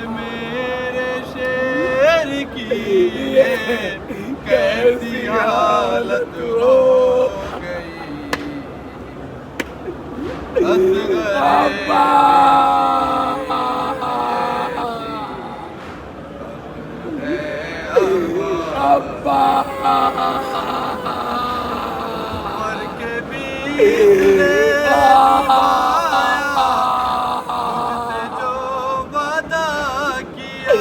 میرے شیر کی کیسی حالت ہو گئی اور کے بیچ نے جو وعدہ کیا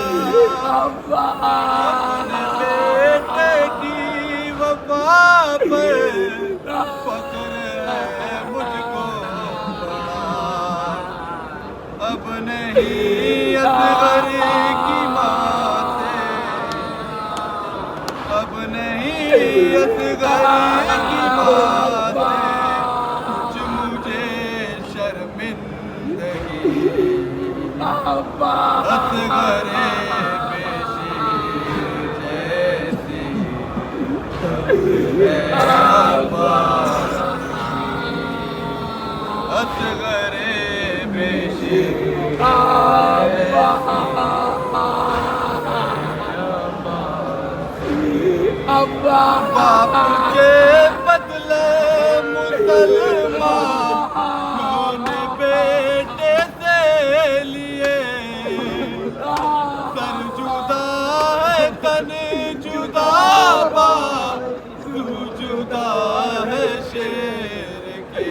اپنے بیٹے کی وفا پر فخر ہے مجھ کو بڑا اب نہیں اصغر کی باتیں اب نہیں اصغر کی باتیں جو مجھے شرمندگی اصغر پیشی جیسی اصغر پیشی باپ کے بدلے مسلمان نے بیٹے سے لیے سر جدا ہے تن جدا بات جدا ہے شیر کے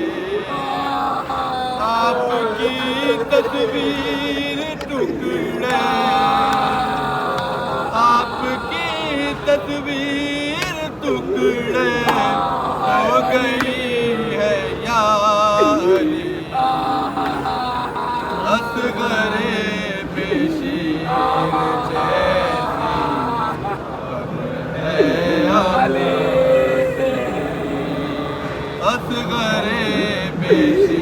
آپ کی تصویر ٹکڑے آپ کی تصویر ٹکڑے ہو گئی ہے یا علی اصغر پیشی جیسی ہے علی اصغر پیشی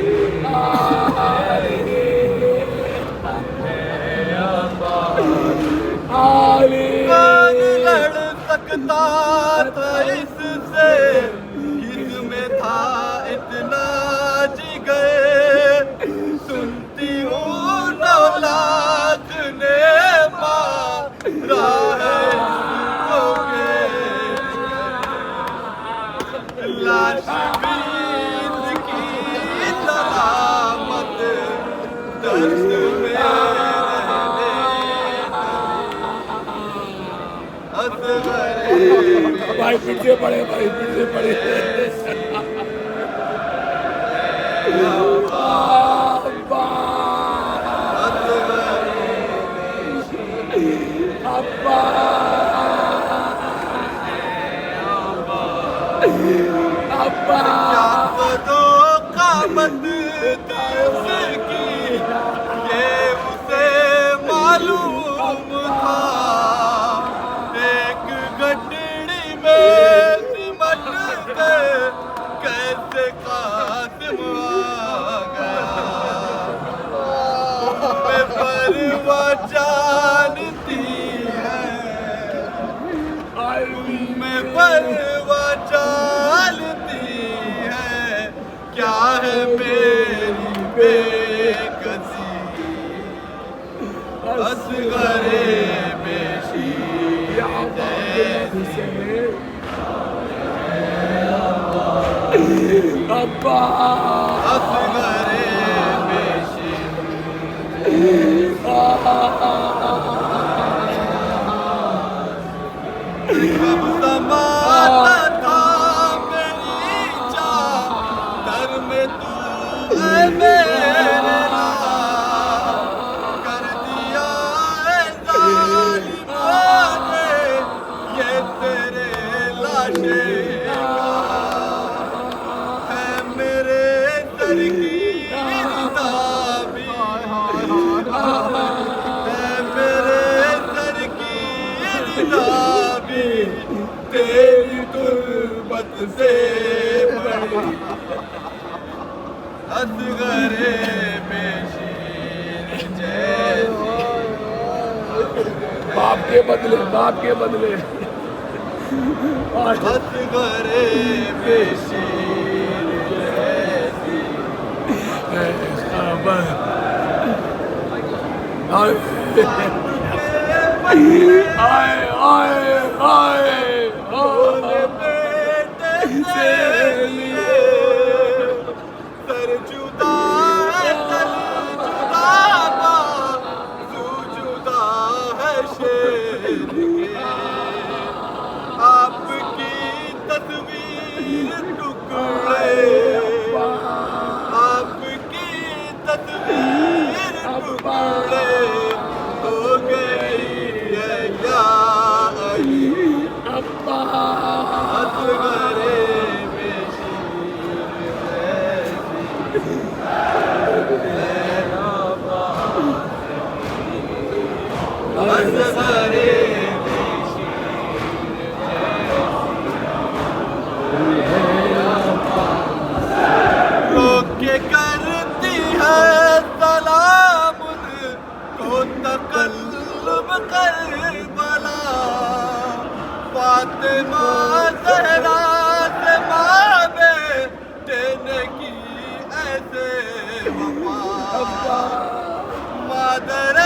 کون لڑ سکتا تھا اس سے اس میں تھا اتنا جگر سنتی ہوں 9 لاکھ نے مارا ہے اس کو لاش بھی اس کی سلامت درس میں بھائی پھر سے پڑھے بھائی پھر سے پڑھے قامت تھی اس کی یہ اسے معلوم تھا ایک گٹڑی میں سمٹ کے کیسے قاسم آ گیا میں پرواہ جانتی ہے میں پرواہ جانتی ہے کیا ہے میری بے کسی اصغر پیشی جیسی اصغر پیشی کب سماتا تھا میری چادر میں تو ہے میرے نام کر دیا ہے ظالموں نے یہ تیرے لاشے ہے میرے سر کی ردابی ہے میرے سر کی ردابی تیری تربت سے بڑی اصغر پیشی جیسی باپ کے بدلے اصغر پیشی جیسی سر جدا ہے دل جدا بازو جدا ہے شیر کے آپ کی تصویر ٹکڑے آپ کی تصویر ٹکڑے ہو گئی ہے یا علی اصغر کے کرتی ہے سلام کو تقلب کربلا فاطمہ زہرا سے ماں بیٹے نے کی ایسے وفا مادر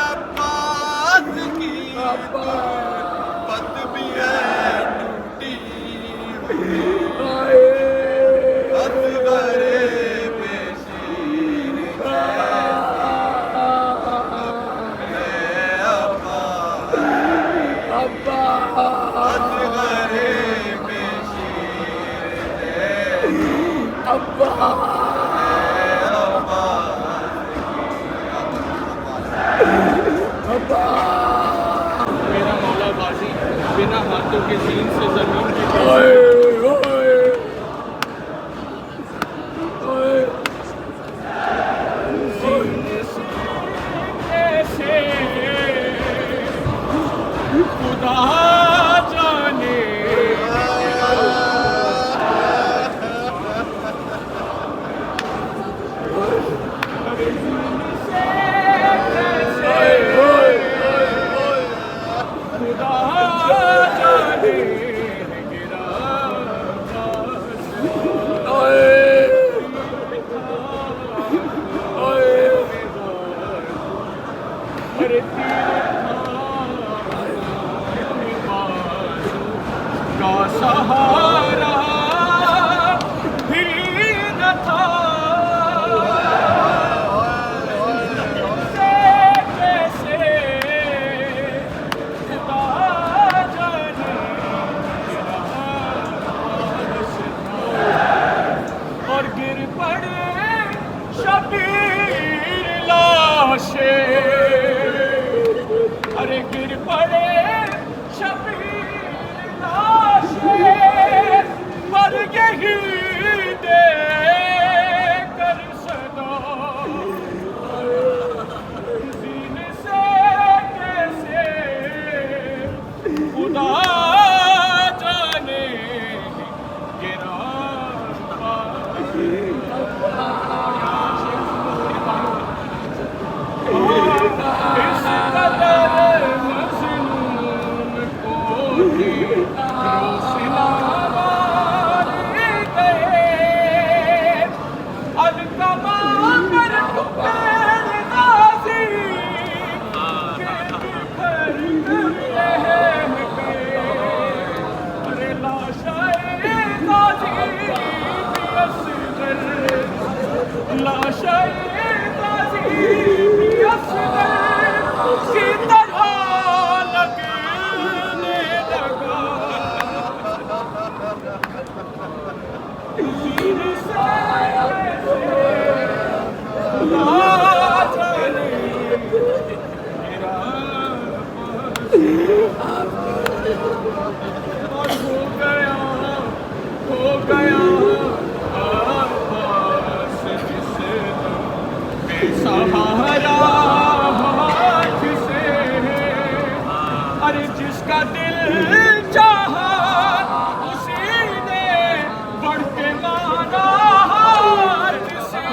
عباس کی بات بھی ہے ٹوٹی اصغر میرا مولا بازی بنا ہاتھوں کے سین سے زمین پہ کیسے خدا جانے کا سہارا بھی نہ تھا کیسے خدا جانے اور گر پڑے شبیر لاشیں ارے گر پڑے شبیر لاشیں پر یہی دے کر صدا زین سے کیسے خدا جانے گرا اس قدر مظلوم کو روسنا والے گئے القما پر پیر غازی کے بکھر کر رہ گئے ارے لاشائے غازی بھی اصغر لاشائے غازی بھی اصغر کی طرح لگنے لگا زیر سایہ خدا جانے میرا اور ہو گیا آواز جس بے سہارا ہاتھ سے ارے جس کا دل چاہا اسی نے بڑھ کے مانا ہاتھ سے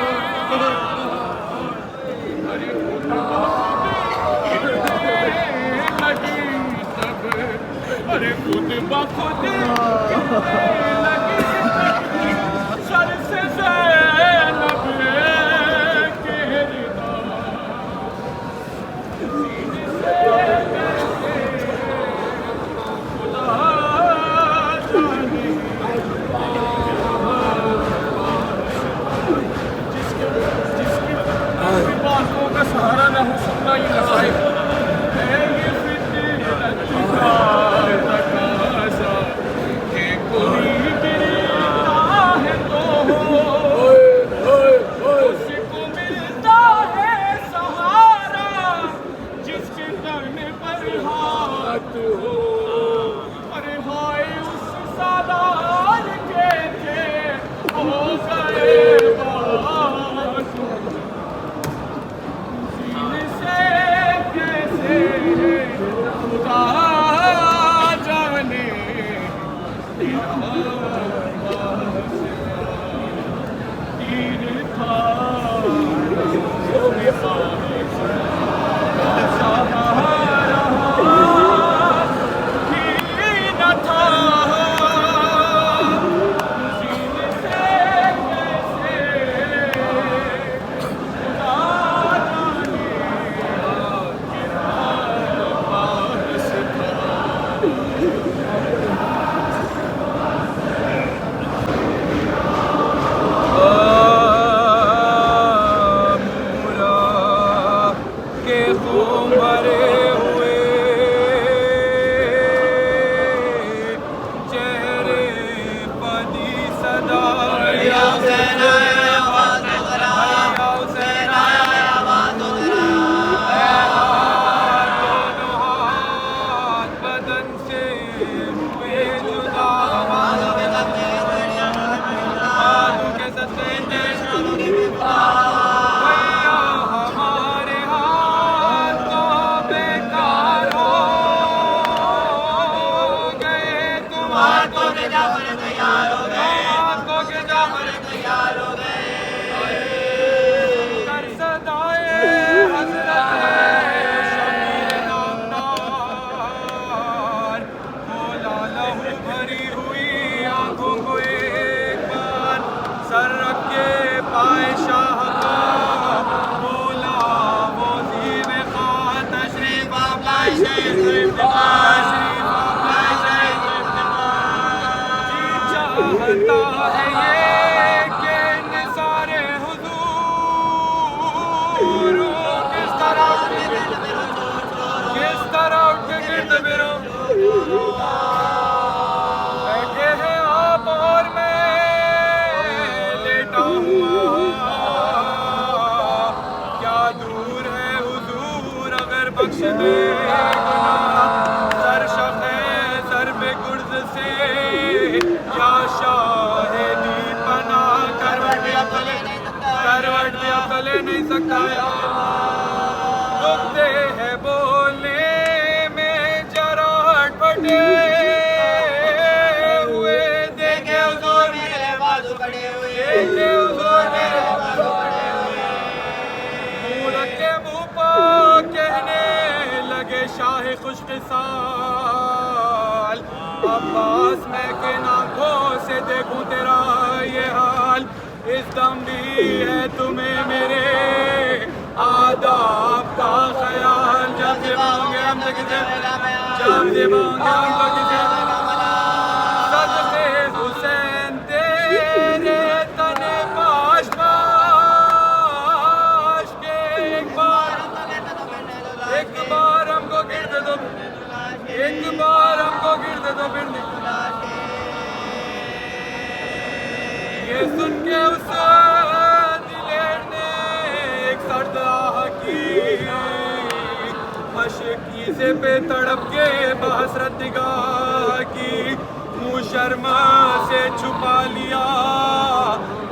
تھا میں خواہش سہارا ہی نہ تھا سینے سے کیسے خدا جانے پاس تھا مرے ہوئے چہرے پدی صدا یا حسین آواز ذرا یا حسین آواز ذرا دونوں ہاتھ بدن سے ہوئے جدا ہاتھوں کے صدقے سر رکھ کے پائے شاہ کا بولا وہ زیب خواہ تشریف آپ لائے شیخ تشریف آپ لائے شیخ جی چاہتا ہے یہ کہ نثار حضور کس طرح اٹھ کے گرد برو بیٹھے ہیں آپ اور میں کیا دور ہے حضور اگر بخش دے گناہ سر شفے سر پہ گرز سے یا شاہدی پناہ کروٹ بھی اپلے نہیں سکتا رکتے ہیں بولنے میں جرا ہٹ پٹے ہوئے دیکھے حضور میرے بازو کھڑے ہوئے دیکھے حضور میرے بازو کھڑے ہوئے منہ رکھ کے منہ پا کہنے لگے شاہ خوش قصال عباس میں کن آنکھوں سے دیکھوں تیرا یہ حال اس دم بھی ہے تمہیں میرے آداب کا خیال جب زباؤں گے ہم تو کسے جب زباؤں گے ہم تو کسے صدقے حسین تیرے تن پاش پاش کے ایک بار ہم کو گرد دو ایک بار ہم کو گرد دو پھر یہ سن کے اس دلیر نے ایک سرد آہ کی مشکی سے پہ تڑپ کے بحسرت نگاہ کی منہ شرما سے چھپا لیا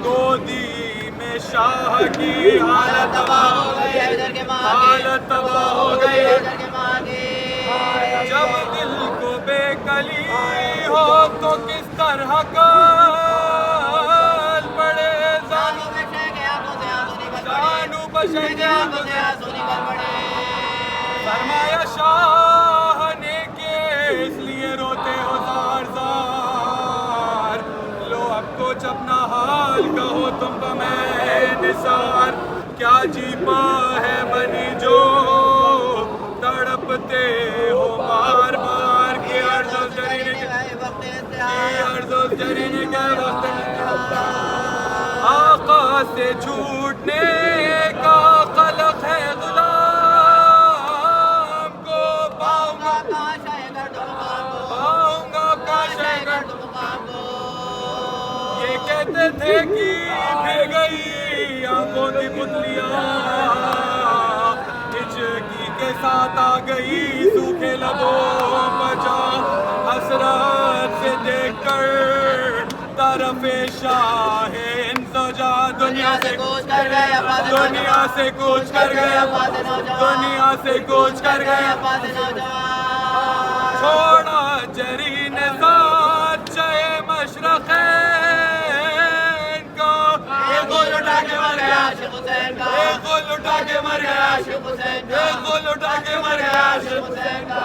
گودی میں شاہ کی حالت تباہ ہو گئی جب دل کو بے کلی ہو تو کس طرح کال پڑے زانو بشے گیا فرمایا شاہ نے کہ اس لیے روتے ہو زار زار لو اب کچھ اپنا حال کہو تم کو میں نثار کیا جیپا ہے بنی جو تڑپتے ہو بار بار کی عرض و جرینے کے وقت آقا سے چھوٹنے کا قلق ہے غلام کو پاؤں گا کاش یہ کہتے تھے کہ پھر گئی آنکھوں کی پتلیاں ہچکی کے ساتھ آ گئی سوکھے لبوں بچا حسرت سے دیکھ کر طرف شاہ انزجا دنیا سے کوچ کر گیا دنیا سے کوچ کر گیا چھوڑا جرین ساتھ چاہے مشرقین کو یہ گول اٹھا کے اٹھا کے مر گیا عاشق حسین کا گل اٹھا کے مر گیا عاشق حسین کا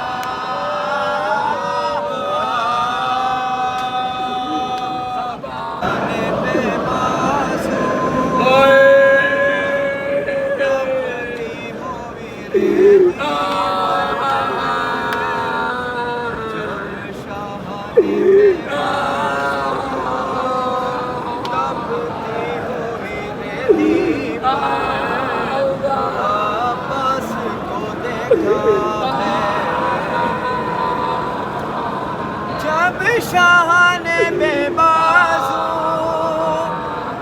جب شاہ نے بے بازو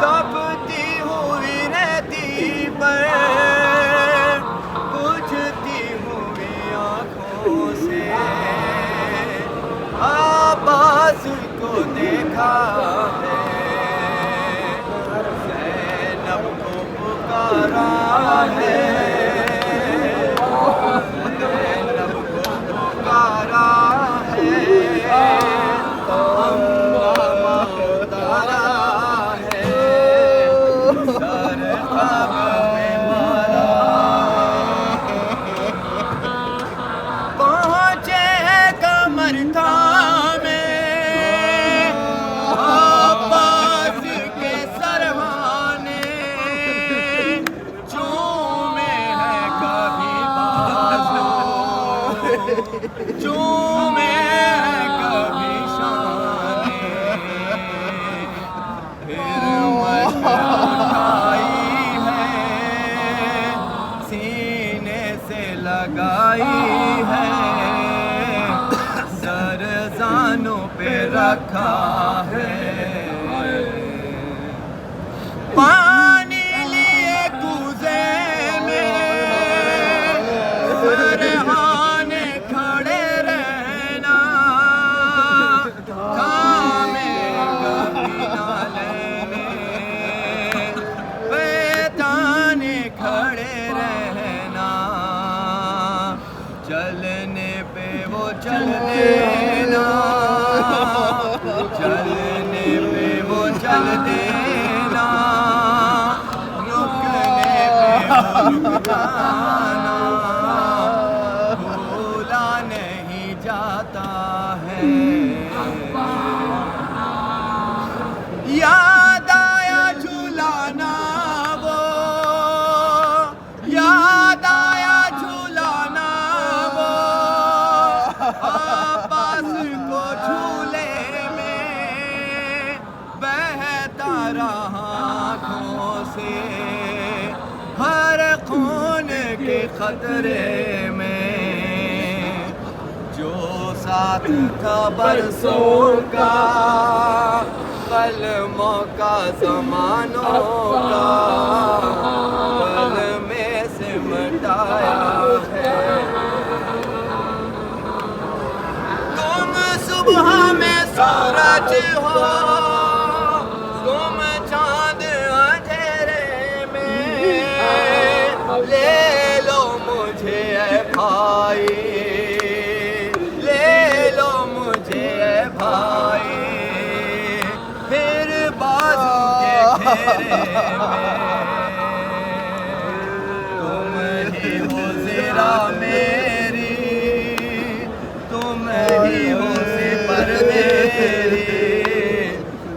تپتی ہوئی رہتی پر بجھتی ہوئی آنکھوں سے عباس کو دیکھا ہے زینب کو پکارا ہے لگائی ہے سر زانوں پہ رکھا ہے پانی لیے کوزے میں فرحانے کھڑے رہنا کھامے کبھی نہ لینے بیتانے کھڑے رہنا چلنے پہ وہ چل دینا چلنے پہ وہ چل دینا رکنے پہ وہ رک جانا بھولا نہیں جاتا ہے یاد آیا جھولانا وہ یاد آیا جھولانا عباس کو جھولے میں بہتا رہا آنکھوں سے ہر خون کے خطرے میں جو ساتھ تھا برسوں کا قلموں کا زمانوں کا پل میں سے مٹایا ہے صبح میں سورج ہو تم چاند اندھیرے میں لے لو مجھے اے بھائی لے لو مجھے اے بھائی پھر بازو کے گھیرے میں تم ہی ہو ذرا میری تم ہی ہو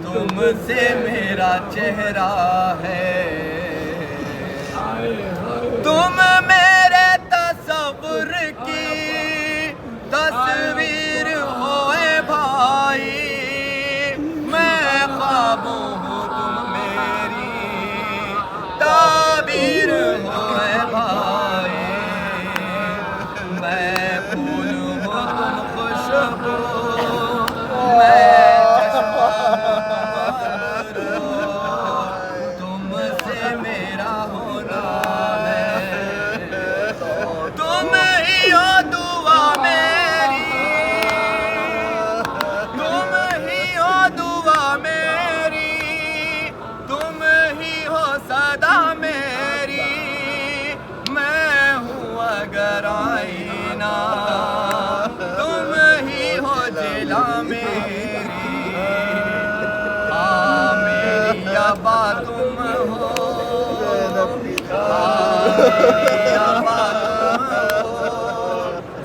تم سے میرا چہرہ ہے تم میرے تصور کی تصویر ہوئے بھائی میں خوابوں ہوں تم میری تعبیر ہوئے بھائی میں پھول ہوں تم خوشبو تم سے میرا ہونا ہے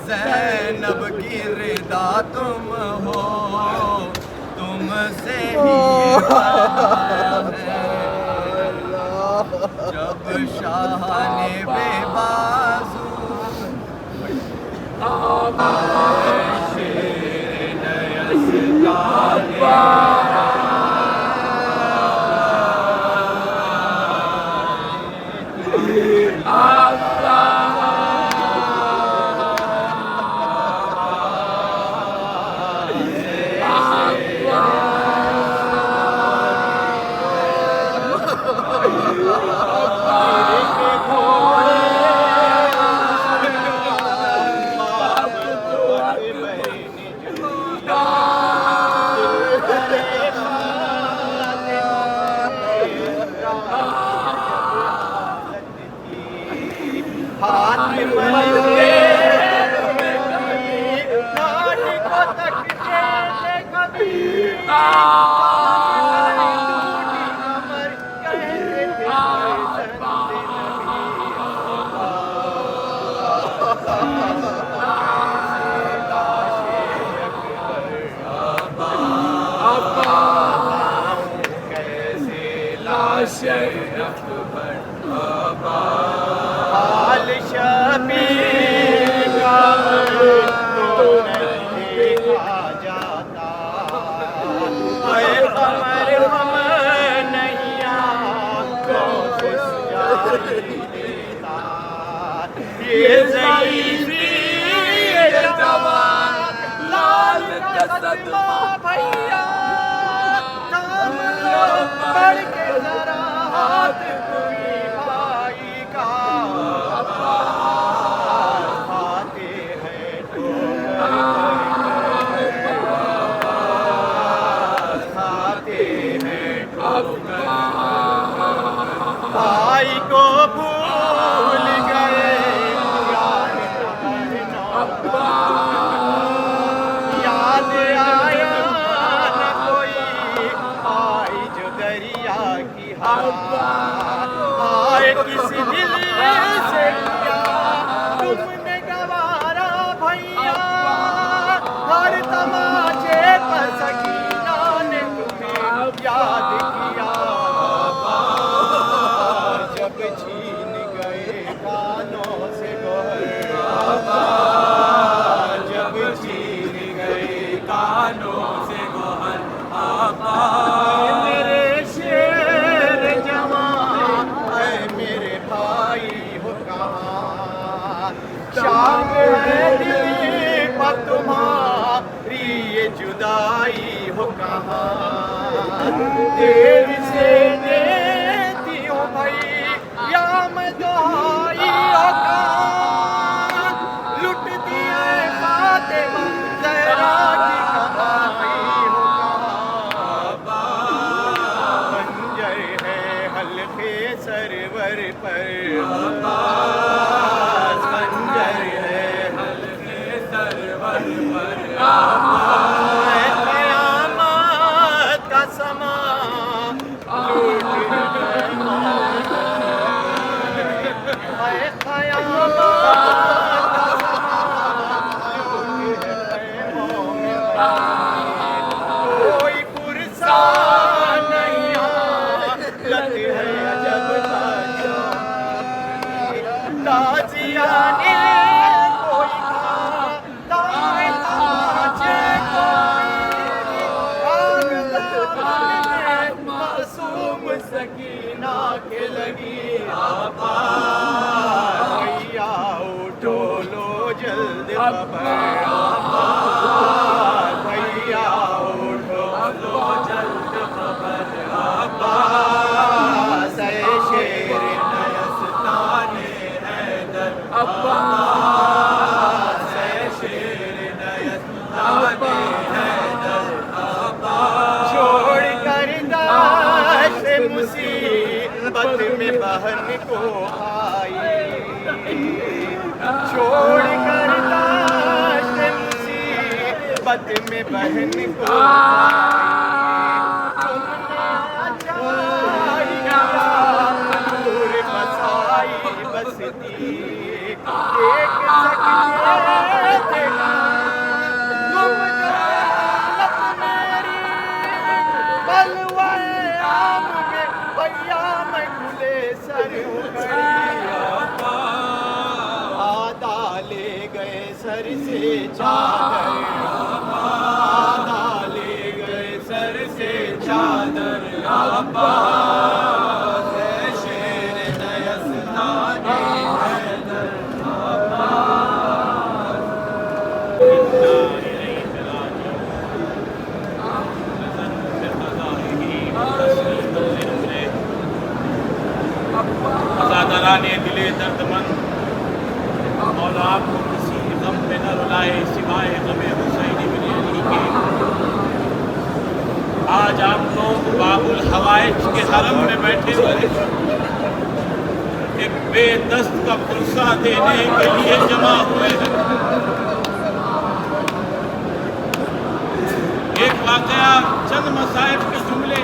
زینب کی رضا تم ہو تم سے ہی آیا ہے جب شاہ نے بے بازو شیر حال شبیر کا تو نہیں دیکھا جاتا اے قمر ہم نہیں آنکھوں سے سجائی دیتا یہ ضعیفی یہ جوان لال کا صدمہ بھیا کام لو پڑھ کے ذرا ہاتھ کوئی بھائی کا کھاتے ہیں تو کھاتے ہیں بھائی کو بھول گئے یاد آیا نہ کوئی آئی جو دریا کی ہوا آئے کس دل سے کیا تم نے گوارا بھیا ہر تماچے پر سکینہ نے تمہیں یاد کیا جب چھین گئے کانوں سے گوہر جب چھین گئے کانوں سے گوہر میرے شیر جوان اے میرے بھائی ہو کہاں شام ہے دل پر تمہاری یہ جدائی ہو کہاں دیر سے دیتی ہوں بھائی یا میں دعائی ہو کہاں لٹ دیے فاطمہ زہرا کی کمائی ہو کہاں خنجر ہے حلقے سرور پر خنجر ہے حلقے سرور پر قیامت کا سما لوٹ کوئی پرسا نہیں حالت ہے جب تازیانے کوئی دائیں تاجے کوئی آگ دامن میں معصوم سکینہ کے لگی بھیا اٹھو لو جلد خبر بھیا اٹھو لو جلد خبر عباس اے شیر نیستان حیدر عباس اے شیر نیستان حیدر عباس چھوڑ کر داشت مصیبت میں بہن کو آئی چھوڑ کر داشت مصیبت میں بہن کو تم نے نور بسائی بس ایام میں ایام کھلے سر آدھا لے گئے سر سے چادر آدھا لے گئے سر سے چادر عباس ہے شیر نیستان حیدر عزاداران دل درد مند، مولا آپ کو کسی غم میں نہ رلائے سوائے غم حسین بن علی کے۔ آج آپ لوگ باب الحوائج کے حرم میں بیٹھے ہوئے ایک بے دست کا پرسہ دینے کے لیے جمع ہوئے ہیں۔ ایک واقعہ، چند مصائب کے جملے،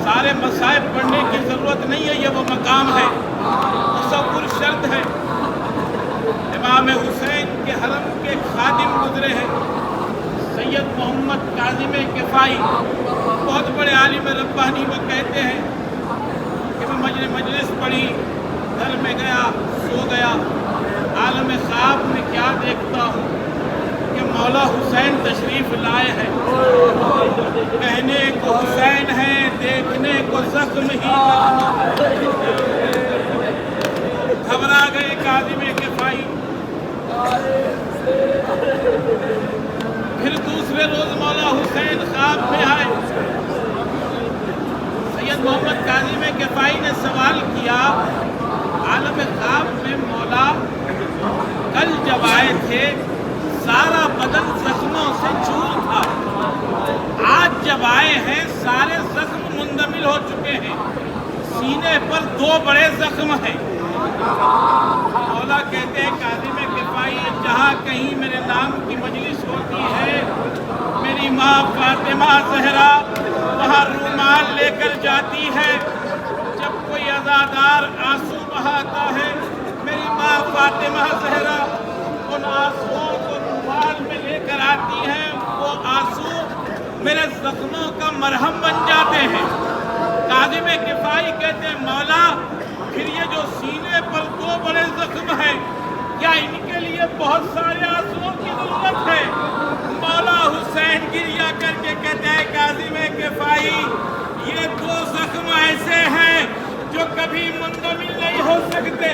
سارے مصائب پڑھنے کی ضرورت نہیں ہے، یہ وہ مقام ہے، تصور شرط ہے۔ امام حسین کے حرم کے خادم گزرے ہیں سید محمد کاظم کفائی، بہت بڑے عالم ربانی، وہ کہتے ہیں کہ میں مجلس پڑھی، گھر میں گیا، سو گیا، عالم خواب میں کیا دیکھتا ہوں کہ مولا حسین تشریف لائے ہیں، کہنے کو حسین ہیں، دیکھنے کو زخم ہی گھبرا گئے کاظم کفائی۔ پھر دوسرے روز مولا حسین خواب میں آئے، سید محمد کاظم کفائی نے سوال کیا، عالم خواب میں مولا کل جب آئے تھے سارا بدن زخموں سے چور تھا، آج جب آئے ہیں سارے زخم مندمل ہو چکے ہیں، سینے پر 2 بڑے زخم ہیں۔ مولا کہتے ہیں کاظم کفائی، جہاں کہیں میرے نام کی مجلس ہوتی ہے میری ماں فاطمہ زہرا وہاں رومال لے کر جاتی ہے، جب کوئی عزادار آنسو بہاتا ہے میری ماں فاطمہ زہرا ان آنسوؤں کو رومال میں لے کر آتی ہیں، وہ آنسو میرے زخموں کا مرہم بن جاتے ہیں۔ کاظم کفائی کہتے ہیں مولا پھر یہ جو سینے پر 2 بڑے زخم ہیں کیا ان کے لیے بہت سارے آنسوؤں کی ضرورت ہے؟ مولا حسین گریہ کر کے کہتے ہیں کاظم کفائی یہ 2 زخم ایسے ہیں جو کبھی منتمل نہیں ہو سکتے۔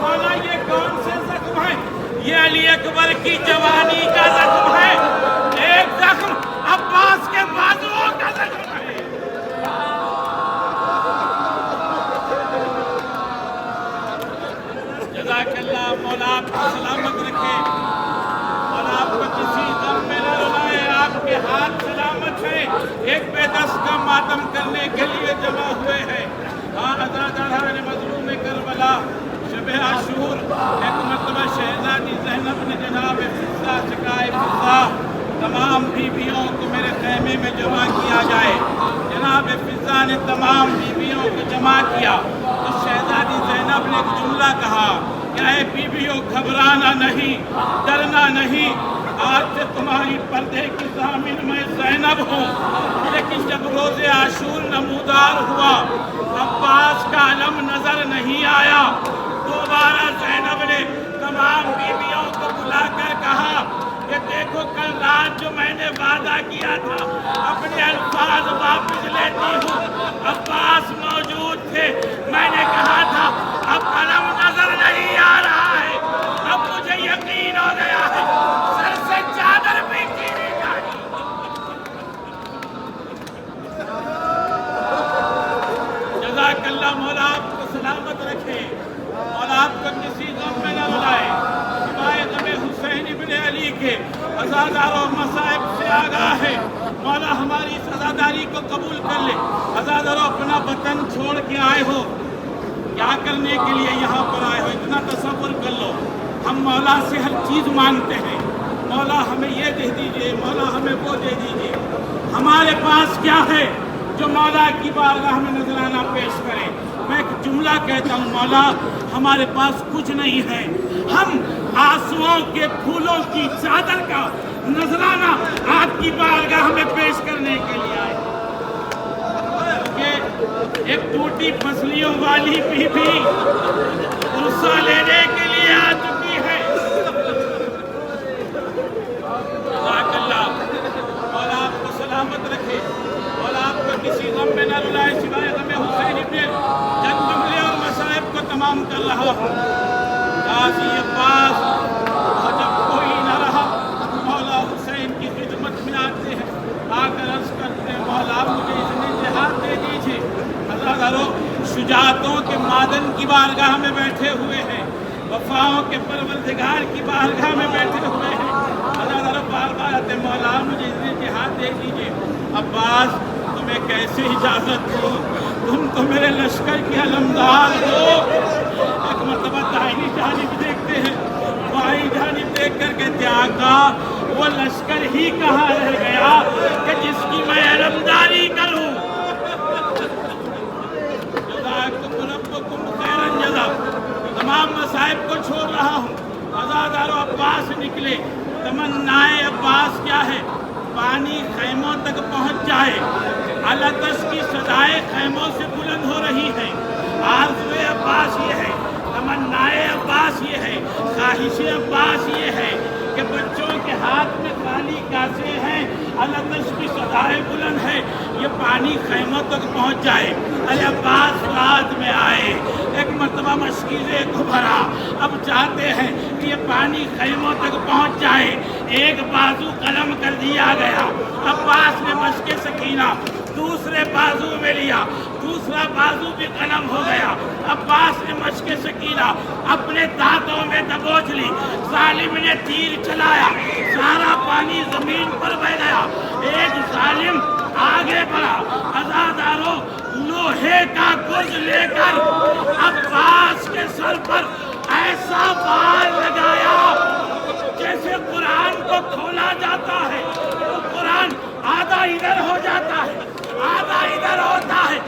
مولا یہ کون سے زخم ہیں؟ یہ علی اکبر کی جوانی کا زخم ہے، ایک زخم عباس کے بازوؤں کا زخم ہے۔ جزاک اللہ، مولا آپ کو سلامت رکھے، مولا آپ کو کسی غم میں نہ رلائے، آپ کے ہاتھ سلامت ہیں، ایک بے دست کا ماتم کرنے کے لیے جمع ہوئے ہیں۔ ہاں عزاداران مظلوم کربلا شب عاشور، ایک مرتبہ شہزادی زینب نے جناب فضہ شکائے فضہ تمام بیویوں کو میرے خیمے میں جمع کیا جائے۔ جناب فضہ نے تمام بیویوں کو جمع کیا تو شہزادی زینب نے ایک جملہ کہا کہ اے بیویوں گھبرانا نہیں، ڈرنا نہیں، آج سے تمہاری پردے کی ضامن میں زینب ہوں۔ لیکن جب روز عاشور نمودار ہوا عباس کا علم نظر نہیں آیا، دوبارہ زینب نے تمام بیویوں کو بلا کر کہا کہ دیکھو کل رات جو میں نے وعدہ کیا تھا اپنے الفاظ واپس لیتی ہوں، عباس موجود تھے، میں نے کہا تھا اب علم نظر نہیں آ رہا ہے، اب مجھے یقین ہو گیا ہے سر سے چادر بھی گیری جائے۔ جزاک اللہ، مولا آپ کو سلامت رکھے، مولا آپ کو کسی غم میں نہ رلائے، سوائے غم حسین ابن علی کے عزاداروں مصائب سے آگاہ ہے۔ مولا ہماری اس عزاداری کو قبول کر لے۔ عزاداروں اپنا وطن چھوڑ کے آئے ہو، کیا کرنے کے لیے یہاں پر آئے ہو؟ اتنا تصور کر لو، ہم مولا سے ہر چیز مانگتے ہیں، مولا ہمیں یہ دے دیجئے، مولا ہمیں وہ دے دیجئے۔ ہمارے پاس کیا ہے جو مولا کی بارگاہ میں نذرانہ پیش کرے؟ میں ایک جملہ کہتا ہوں، مولا ہمارے پاس کچھ نہیں ہے، ہم آنسوؤں کے پھولوں کی چادر کا نذرانہ آپ کی بارگاہ میں پیش کرنے کے لیے آئے۔ ایک ٹوٹی پسلیوں والی بیوی عرصہ لینے کے لیے آ چکی ہے. جزاک اللہ. اور آپ کو سلامت رکھے اور آپ کو کسی غم میں نہ رلائے سوائے غم حسین ابن چند جملے اور مصائب کو تمام کر رہا ہوں. غازی عباس اور جب کوئی نہ رہا مولا حسین کی خدمت میں آتے ہیں. آ کر عرض کرتے ہیں مولا مجھے اتنے جہاد دے دیجیے. ہزاروں شجاعتوں کے معدن کی بارگاہ میں بیٹھے ہوئے ہیں, وفاؤں کے پروردگار کی بارگاہ میں بیٹھے ہوئے ہیں. ہزاروں بار بار آتے مولا مجھے اتنے جہاد دے دیجیے. عباس تمہیں کیسے اجازت دوں, تم تو میرے لشکر کے علمدار ہو. ایک مرتبہ دائنی جانب دیکھتے ہیں, بائیں جانب دیکھ کر کہتے آقا وہ لشکر ہی کہاں رہ گیا کہ جس کی میں علمداری کروں. جزاکم ربکم خیرا جزا. تمام مصائب کو چھوڑ رہا ہوں. عزادارو عباس نکلے. تمنائے عباس کیا ہے؟ پانی خیموں تک پہنچ جائے. الاتش کی صدائیں خیموں سے بلند ہو رہی ہیں. آرزوئے عباس یہ ہے, تمنائے عباس یہ ہے, خواہش عباس یہ ہے کہ بچوں کے ہاتھ میں خالی کاسے ہیں, الاتش کی صدائیں بلند ہے, یہ پانی خیموں تک پہنچ جائے. ارے عباس رات میں آئے, ایک مرتبہ مشکلیں کو بھرا. اب چاہتے ہیں کہ یہ پانی خیموں تک پہنچ جائے. ایک بازو قلم کر دیا گیا. عباس نے مشق سکینہ دوسرے بازو میں لیا, دوسرا بازو بھی قلم ہو گیا. عباس نے مشق سکینہ اپنے دانتوں میں دبوچ لی. ظالم نے تیر چلایا, سارا پانی زمین پر بہ گیا. ایک ظالم آگے بڑھا. عزادارو لوہے کا گرز لے کر عباس کے سر پر ایسا بار لگایا جیسے قرآن کو کھولا جاتا ہے. وہ قرآن آدھا ادھر ہو جاتا ہے, آدھا ادھر ہوتا ہے.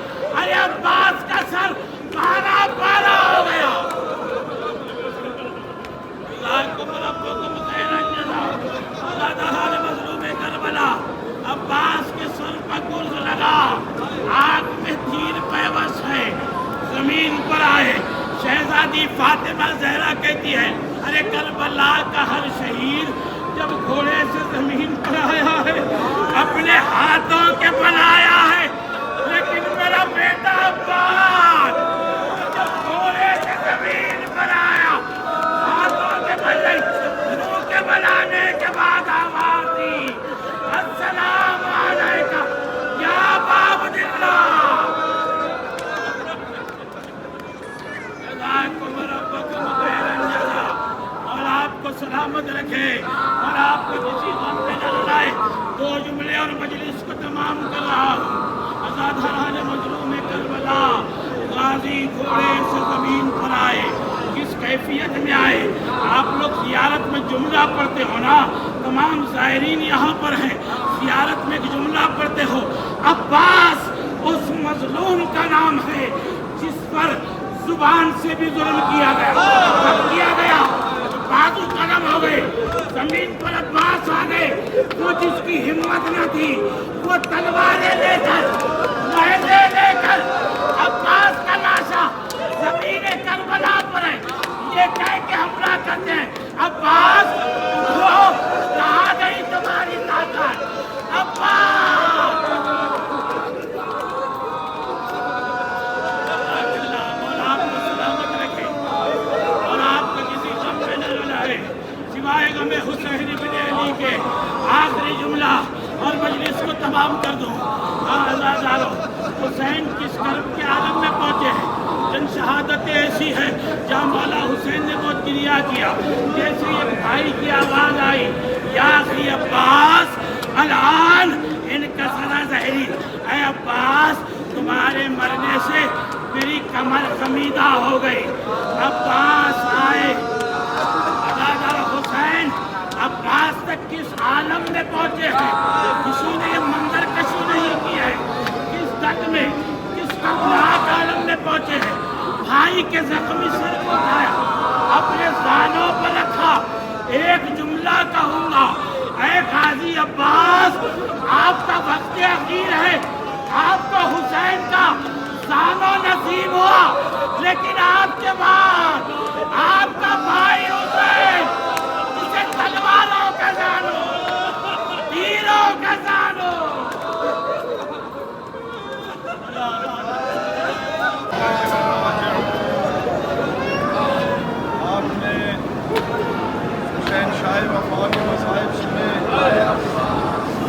ارے عباس کا سر پارا پارا ہو گیا. جزاکم ربکم خیرا جزا. عزاداران مظلوم کربلا, عباس کے سر پر گرز لگا, آنکھ میں تیر پیوس ہے, زمین پر آئے. شہزادی فاطمہ زہرا کہتی ہے ارے کربلا کا ہر شہید جب گھوڑے سے زمین پر آیا ہے اپنے ہاتھوں کے بنایا ہے, لیکن میرا بیٹا عباس جب گھوڑے سے زمین پر آیا ہاتھوں کے بنے, منہ کے بنانے کے بعد آواز دی السلام علیکم یا باب دلہ. جزاکم ربکم خیرا جزا. اور آپ کو سلامت رکھے اور آپ کو کسی غم میں نہ لائے. دو جملے اور مجلس کو تمام کر رہا ہوں. عزاداران مظلوم کربلا غازی گھوڑے سے زمین پر آئے. کس کیفیت میں آئے؟ آپ لوگ زیارت میں جملہ پڑھتے ہو نا, تمام زائرین یہاں پر ہیں, زیارت میں ایک جملہ پڑھتے ہو عباس اس مظلوم کا نام ہے جس پر زبان سے بھی ظلم کیا گیا. کیا گیا بازو قلم ہو گئے, زمین پر عباس آ گئے. وہ جس کی ہمت نہ تھی وہ تلواریں لے کر مہلے لے کر عباس کا لاشا زمین کربلا پر ہے, یہ کہہ کے حملہ کرتے ہیں عباس وہ کہاں گئی تمہاری طاقت. عباس سوائے غم حسین بن علی کے آخری جملہ اور مجلس کو تمام کر دوں. عزادارو حسین کس کرب کے عالم میں پہنچے ہیں. جن شہادتیں ایسی ہیں جہاں مولا حسین نے بہت گریہ کیا. جیسے ایک بھائی کی آواز آئی یا اخی عباس الان ان کا سنا ظہری, اے عباس تمہارے مرنے سے میری کمر خمیدہ ہو گئی. عباس آئے. حسین عباس تک کس عالم میں پہنچے ہیں, کسی نے یہ منظر کشی نہیں کی ہے. کس تک میں کس خطرناک عالم میں پہنچے ہیں. بھائی کے زخمی سر کو اٹھایا, اپنے زانوں پر رکھا. ایک جملہ کہوں گا, اے غازی عباس آپ کا وقت اخیر ہے. آپ کو حسین کا لیکن آپ کے بعد آپ کا بھائی حسین اسے تلواروں کا جانو، تیروں کا جانو. آپ نے حسین شاہ وفا کے مصائب سنے،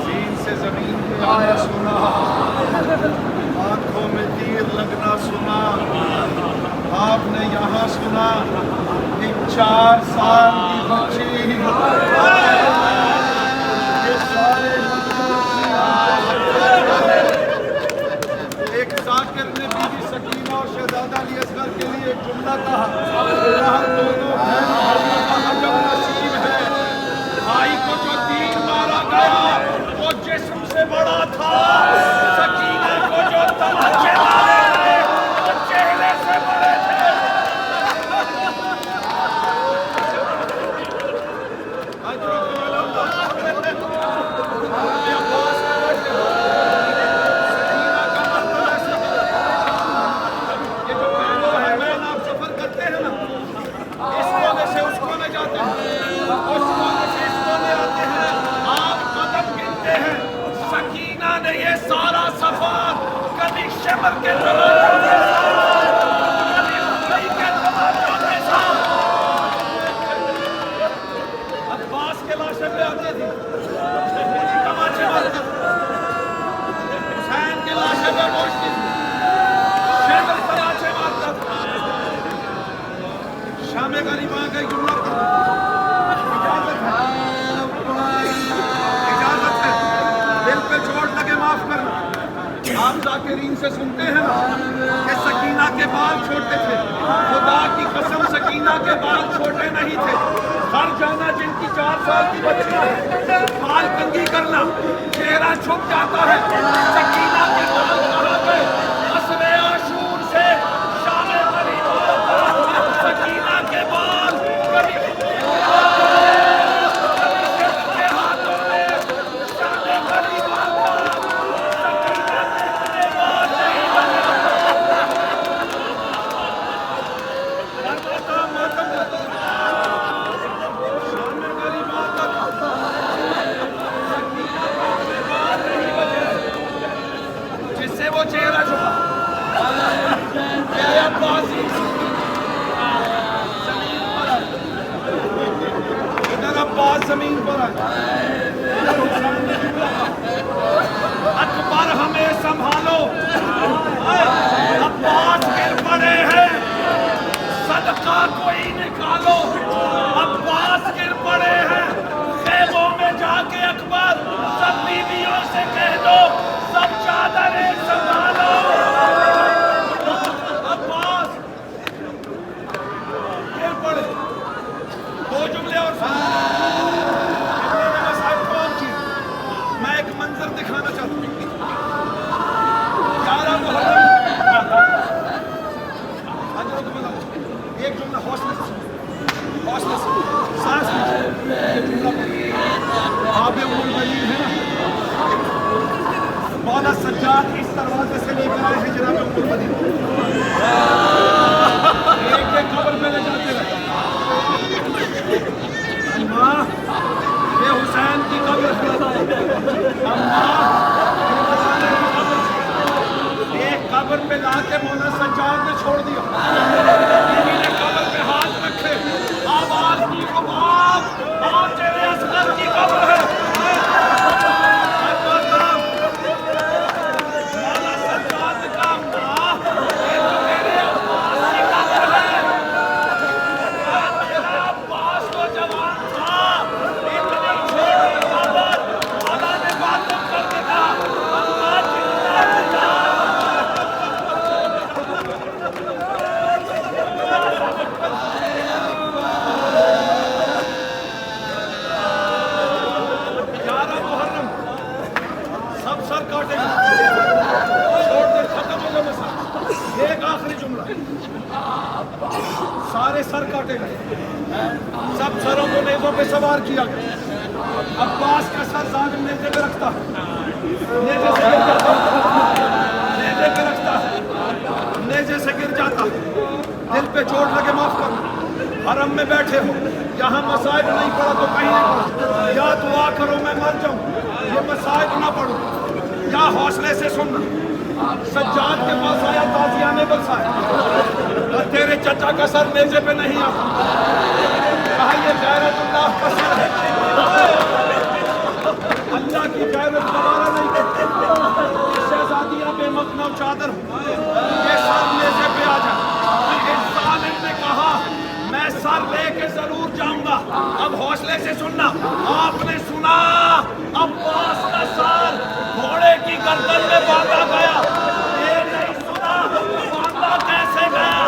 زین سے زمین پہ آنا سنا، آنکھوں میں تیر لگنا سنا. آپ نے یہاں سنا ایک 4 سال کی بچی یہ سارے ایک ذاکر نے بی بی سکینہ اور شہزادہ علی اصغر کے لیے ایک جملہ کہا، یہاں دونوں بہن بھائیوں کا عجب نصیب ہے. بھائی کو جو تیر مارا گیا وہ جسم سے بڑا تھا، سکینہ کو جو تماچے مارے گئے وہ چہرے سے بڑے تھے. یہ جو پہلو ہے بہن آپ سفر کرتے ہیں نا، اس کونے سے اس کونے جاتے ہیں، اس کونے سے اس کونے آتے ہیں، آپ قدم گنتے ہیں. سکینہ نے یہ سارا سفر کبھی شمر کے تماچوں کے ساتھ، کبھی انگلی کے تماچوں کے ساتھ. عباس کے لاشے پہ آتی تھی، تماچے مارتی تھی. حسین کے لاشے پہ پہنچتی تھی، شیخ تماچے مارتا تھا. شام غریباں کا جملہ کرو، اجازت ہے دل پہ چوٹ لگے معاف کرنا. آپ ذاکرین سے سنتے ہیں نا کہ سکینہ کے بال چھوٹے تھے، خدا کی قسم سکینہ کے بال چھوٹے نہیں تھے. ہر جانا جن کی 4 سال کی بچی ہے، بال کنگھی کرنا، چہرہ چھپ جاتا ہے. سکینہ کے بال کہاں گئے؟ عصر عاشور سے شام غریباں تک سکینہ کے بال کبھی کے ہاتھوں میں شام غریباں تک سکینہ کے بال نہیں بنے. شام غریباں تک جس سے وہ چہرہ چھپا. میرے عباسی زمین پر آئے، ادھر عباس زمین پر آئے، ادھر حسین نے جملہ کہا، اکبر ہمیں سنبھالو، عباس گر پڑے ہیں، صدقہ کوئی نکالو. عباس گر پڑے ہیں، خیموں میں جا کے اکبر سب بیویوں سے کہہ دو سب چادریں سنبھالو. عباس گر پڑے. 2 جملے اور کون کی میں ایک منظر دکھانا چاہتا ہوں. 11 محرم ایک جملہ حوصلے سے سانس لیجیے. آب المنیر ہے نا، مولا سجاد اس دروازے سے لے کر آئے ہیں جناب المنیر، ایک ایک قبر پہ لے جاتے رہے. اماں یہ حسین کی قبر ہے، ایک قبر پہ لا کے مولا سجاد نے چھوڑ دیا. بیوی نے قبر پہ ہاتھ رکھے، آواز کی تیرے اصغر کی قبر ہے. مولا سجاد کا ماں یہ تو تیرے عباس کی قبر ہے. تیرا عباس تو جوان تھا، اتنی چھوٹی قبر مولا نے باتوں کر دیا. اللہ جنتا جا سر کاٹے گا، چھوڑ دے، ختم ہو گیا مسئلہ. ایک آخری جملہ، سارے سر کاٹے گئے، سب سروں کو نیزوں پہ سوار کیا گیا. عباس کا سر ظالم نیزے پہ رکھتا ہے، نیزے سے گر جاتا ہے، نیزے پہ رکھتا ہے، نیزے سے گر جاتا ہے. دل پہ چوٹ لگے معاف کرو. حرم میں بیٹھے ہو, یہاں مصائب نہیں پڑا تو کہیں نہیں پڑا. یا دعا کرو میں مر جاؤں, یہ مصائب نہ پڑھو, یا حوصلے سے سننا. سجاد کے پاس آیا تازیہ نے برسایا, تیرے چچا کا سر نیزے پہ نہیں آتا. کہا یہ غیرت اللہ کا سر ہے, اللہ کی غیرت دوبارہ نہیں کرتے. شہزادیاں بے مقنع چادر ہو, یہ سر نیزے پہ آ جائے. اس ظالم نے کہا میں سر لے کے ضرور جاؤں گا. اب حوصلے سے سننا. آپ نے سنا عباس کا سر گھوڑے کی گردن میں باندھا گیا. یہ نہیں سنا باندھا کیسے گیا.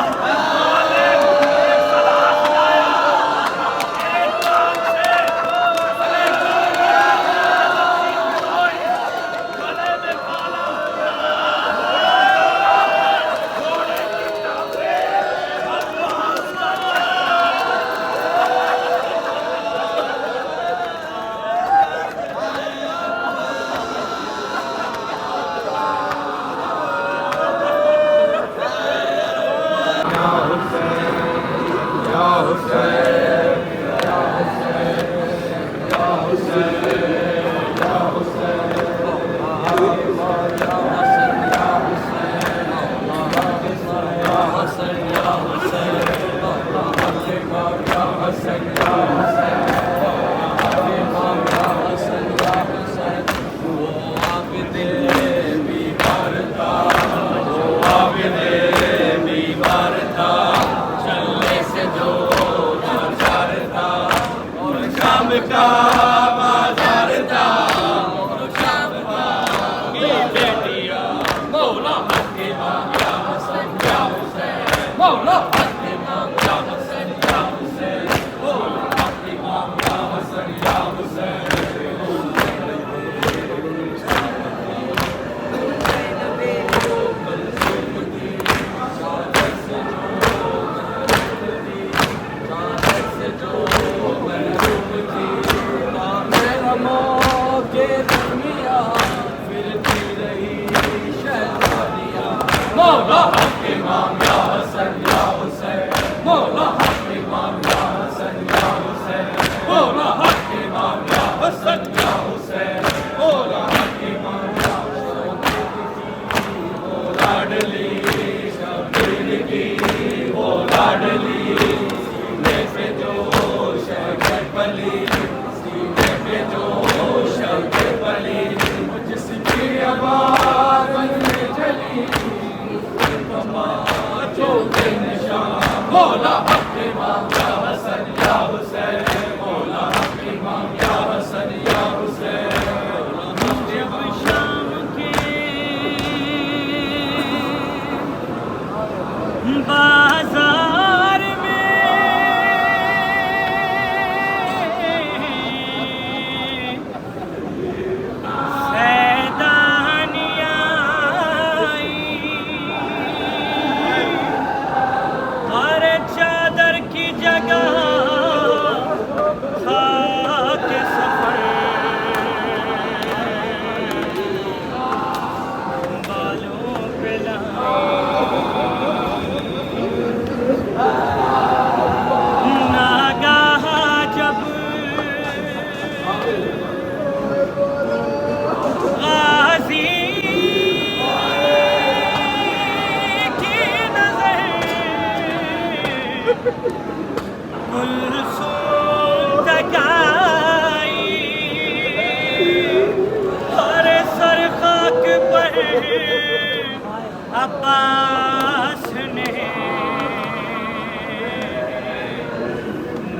عباس نے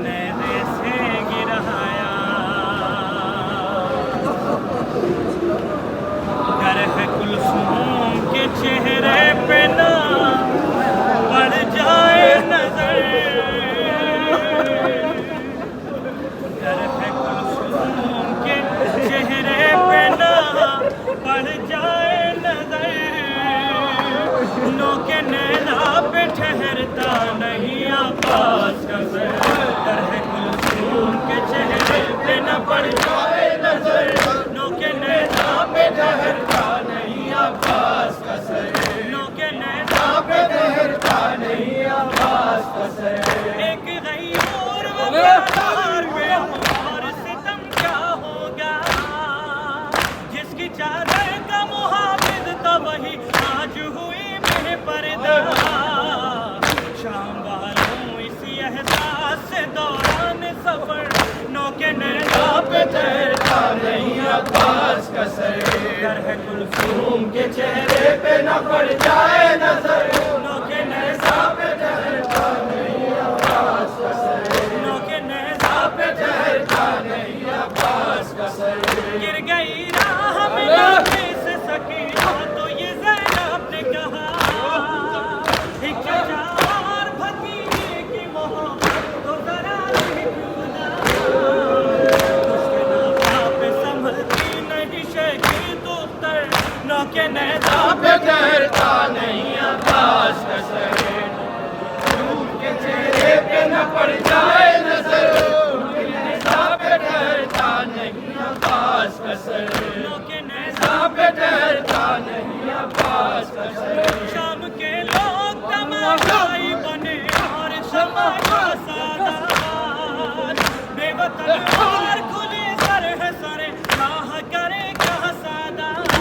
نیزے سے گرایا. گر ہے کلثوم کے چہرے پہ نہ پڑ جائے نظر. گر ہے کلثوم کے چہرے پہ نہ پڑ جائے نظر. کے نینا پہ ٹھہرتا نہیں عباس کا سر. گر ہے کلثوم کے چہرے پہ نہ پڑ جائے نظر. نو کے نینا پہ ٹھہرتا نہیں عباس کا سر. نو کے نینا پہ ٹھہرتا نہیں عباس پہ ٹھہرتا نہیں عباس کا سر گر ہے کلثوم کے چہرے پہ نہ پڑ جائے نظر نوک نیزہ پہ ٹھہرتا نہیں عباس کا سر نوک نیزہ پہ ٹھہرتا نہیں عباس کا سر گر گئی راہ میں ناقص سکینہ تو یہ زینب نے کہا ایک چار بھتیجے کی محبت تو ذرا لکھنا دشمنوں پہ سنبھلتی نہیں شیخی دختر نوک نیزہ پہ ٹھہرتا نہیں عباس کا سر کلثوم کے چہرے پہ نہ پڑ جائے نظر نوک نیزہ پہ ٹھہرتا نہیں عباس کا سر نوک نیزہ پہ ٹھہرتا نہیں عباس کا سر شام کے لوگ تماشائی بنے اور شمع کا سادات بے وطن اور کھلی سر ہے سرے راہ کرے کہاں سادات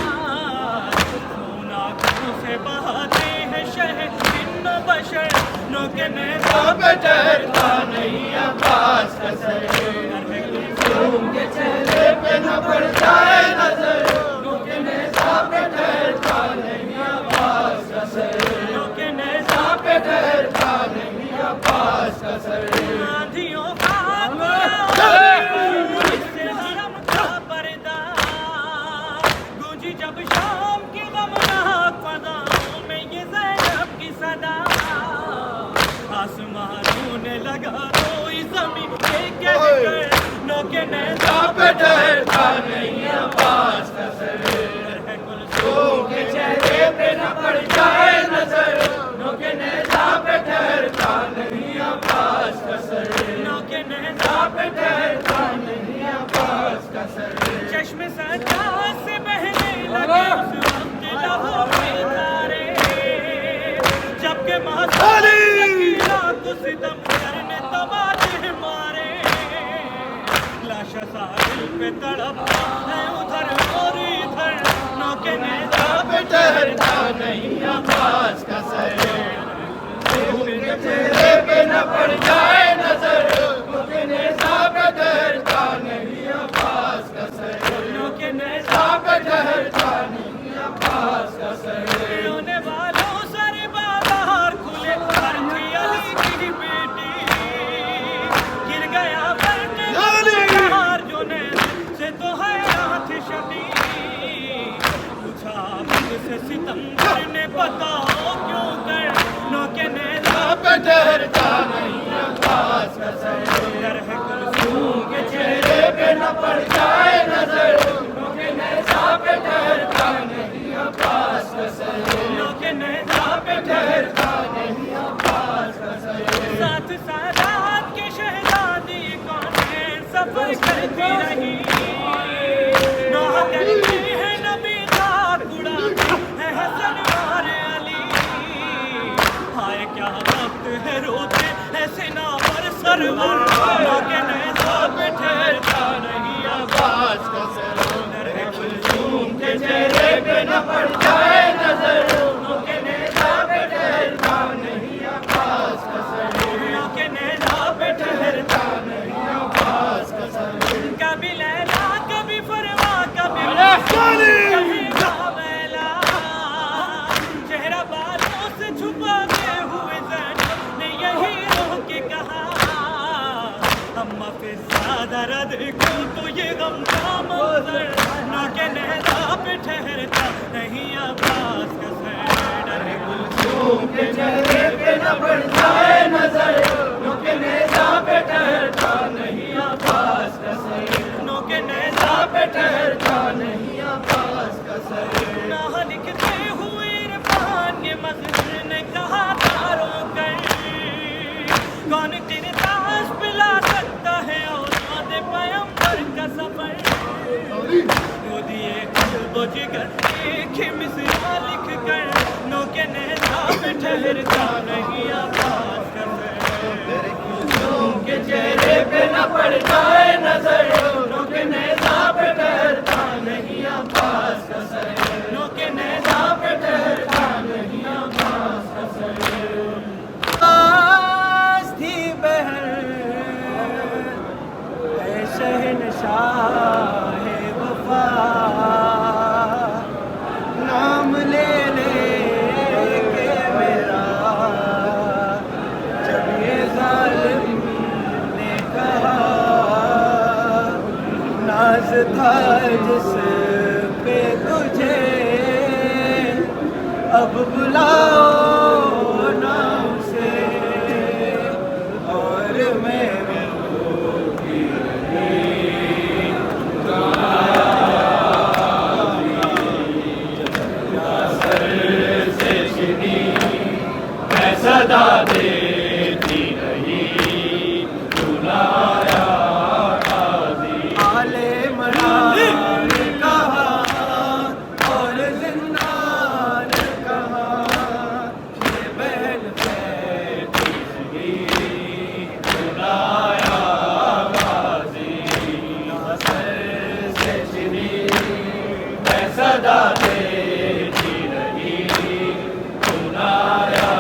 خون آنکھوں سے بہاتے ہیں شہر جن و بشر نوک نیزہ پہ ٹھہرتا نہیں عباس کا سر کلثوم کے چہرے پہ نہ پڑ جائے نظر نوک نیزہ پہ ٹھہرتا نہیں عباس کا سر نوک نیزہ پہ ٹھہرتا نہیں عباس کا سر آندھیوں کا سے حرم کا پردہ گونجی جب شام کی غمناک فضاؤں میں یہ زینب کی صدا آسمانوں نے لگا روئی زمین پہ کہہ کر نوک نیزہ پہ ٹھہرتا نہیں عباس کا سر ہے کلثوم کے چہرے پہ نہ پڑ جائے نظر نوک نیزہ پہ ٹھہرتا نہیں عباس کا سر نوک نیزہ پہ ٹھہرتا نہیں عباس کا سر چشم سجاد سے بہنے لگے اس وقت لہو کے دھارے جبکہ محسوس کو ستم کرنے تماچے مارے لاشا ساحل پہ تڑپتا ہے ادھر اور ادھر نوک نیزہ پہ ٹھہرتا نہیں عباس کا سر کلثوم کے چہرے پہ نہ پڑ جائے نظر نوک نیزہ پہ ٹھہرتا نہیں عباس کا سر نوک نیزہ پہ ٹھہرتا نہیں عباس کا سر رونے والوں سر بازار کھلے ہر تھی علی کی بیٹی گر گیا برق جو نیزے سے تو حیات شبی پوچھا مجھ سے ستمگر نے بتاؤ کیوں کر نوک نیزہ پہ ٹھہرتا نہیں عباس کا سر گر ہے کلثوم کے چہرے پہ نہ پڑ جائے نظر نوک نیزہ پہ ٹھہرتا نہیں عباس کا سر نوک نیزہ پہ ٹھہرتا نہیں عباس کا سر ساتھ سادات کے شہزادی کون سفر کرتی رہی نوح کرتی ہے نبی خاک اڑاتی ہے حسن اور علی ہائے کیا وقت ہے روتے ہے سنا پر سرور نوک نیزہ پہ ٹھہرتا نہیں عباس کا سر ہے کلثوم کے چہرے پہ نہ پڑ جائے نظر نوک نیزہ پہ ٹھہرتا نہیں عباس کا سر نوک نیزہ پہ ٹھہرتا نہیں عباس کا سر کبھی لیلا کبھی فرما کبھی کبھی کابیلا چہرہ بالوں سے چھپاتے ہوئے زینب نے یہی رو کے کہا اما پہ زیادہ رد کو تو یہ غم کا منظر نوک نیزہ پہ ٹھہرتا نہیں عباس کا سر ڈر کلثوم کے چہرے پہ نہ پڑ جائے نظر نوک نیزہ پہ ٹھہرتا نہیں عباس کا سر نوک نیزہ پہ ٹھہرتا نہیں عباس کا سر نہ لکھتے ہوئے عرفان یہ مظہر نے کہا تاروں کر کون قرطاس پلا سکتا ہے اولاد پیغمبر کا سفر رو دیے قلب و جگر ایک ہی مصرع لکھ کر نوک نیزہ پہ ٹھہرتا نہیں عباس کا سر کلثوم کے چہرے پہ نہ پڑ جائے نظر نوک نیزہ پہ ٹھہرتا نہیں عباس کا سر نوک نیزہ پہ ٹھہرتا نہیں عباس کا سر آس تھی بہر اے شہنشاہ تھا جس پہ تجھے اب بلاؤ نا اسے اور میں صدا دیتی رہی بلایا آل عمران کہا اور زندان کہا یہ بہن بیٹھی رہی بلایا غازی سر سے چنی میں صدا دیتی رہی بلایا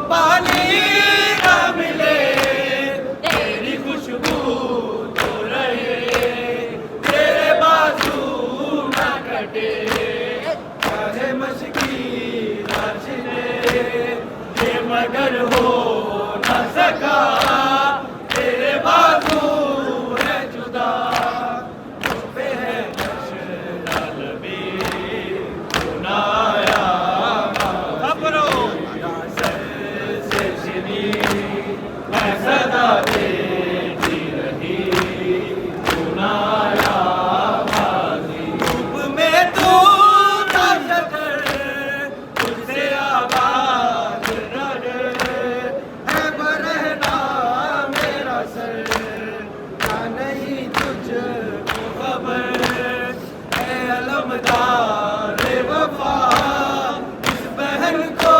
پانی نہ ملے تیری خوشبو تو رہے تیرے بازو نہ کٹے چاہے مشکی نہ چلے یہ مگر ہو نہ سکا تیرے بازو ہے جدا پہ ہے نشنا لبی سنایا خبروں صدا دیتی رہی سنایا غازی دھوپ میں تو تھا شجر تجھ سے آباد رہے ہے برہنا میرا سر کیا نہیں تجھ کو خبر اے علمدار وفا اس بہن کو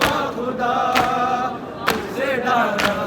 باخدا تجھ سے ڈالا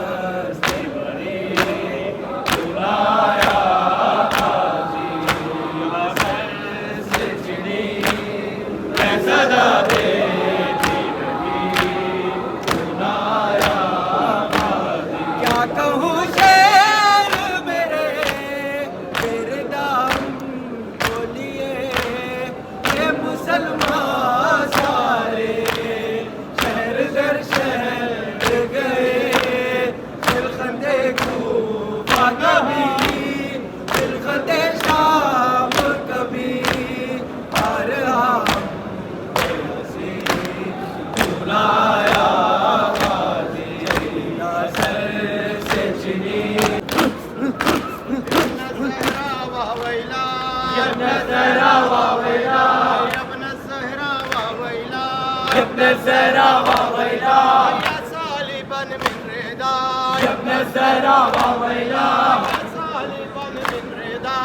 ابن الزهرا وويلا يا صالبا من رضا ابن الزهرا وويلا يا صالبا من رضا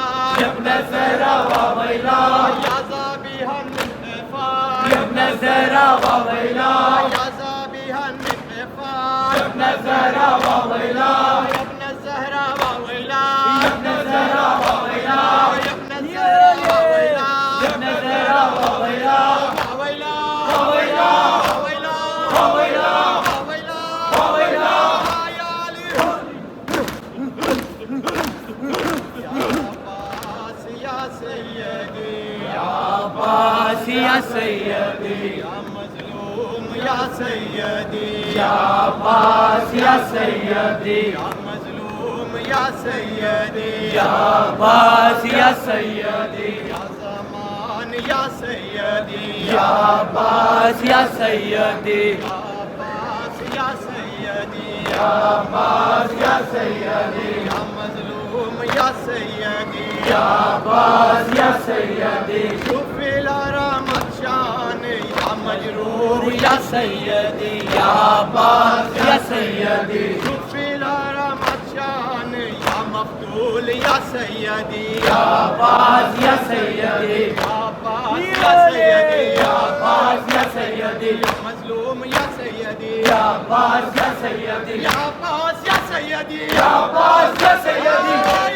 ابن الزهرا وويلا يا ذابحا من عفاف ابن الزهرا وويلا يا ذابحا من عفاف ابن الزهرا وويلا ابن الزهرا وويلا ابن الزهرا وويلا ابن الزهرا وويلا ابن الزهرا وويلا يا سيدي يا مظلوم يا سيدي يا عباس يا سيدي يا مظلوم يا سيدي يا عباس يا سيدي يا زمان يا سيدي يا عباس يا سيدي يا عباس يا سيدي يا عباس يا سيدي يا مظلوم يا سيدي يا عباس يا سيدي شوف الهرمات شان يا مجروح يا سيدي يا عباس يا سيدي شوف الهرمات شان يا مقتول يا سيدي يا عباس يا سيدي يا عباس يا سيدي يا عباس يا سيدي يا مظلوم يا سيدي يا عباس يا سيدي يا عباس يا سيدي يا عباس يا سيدي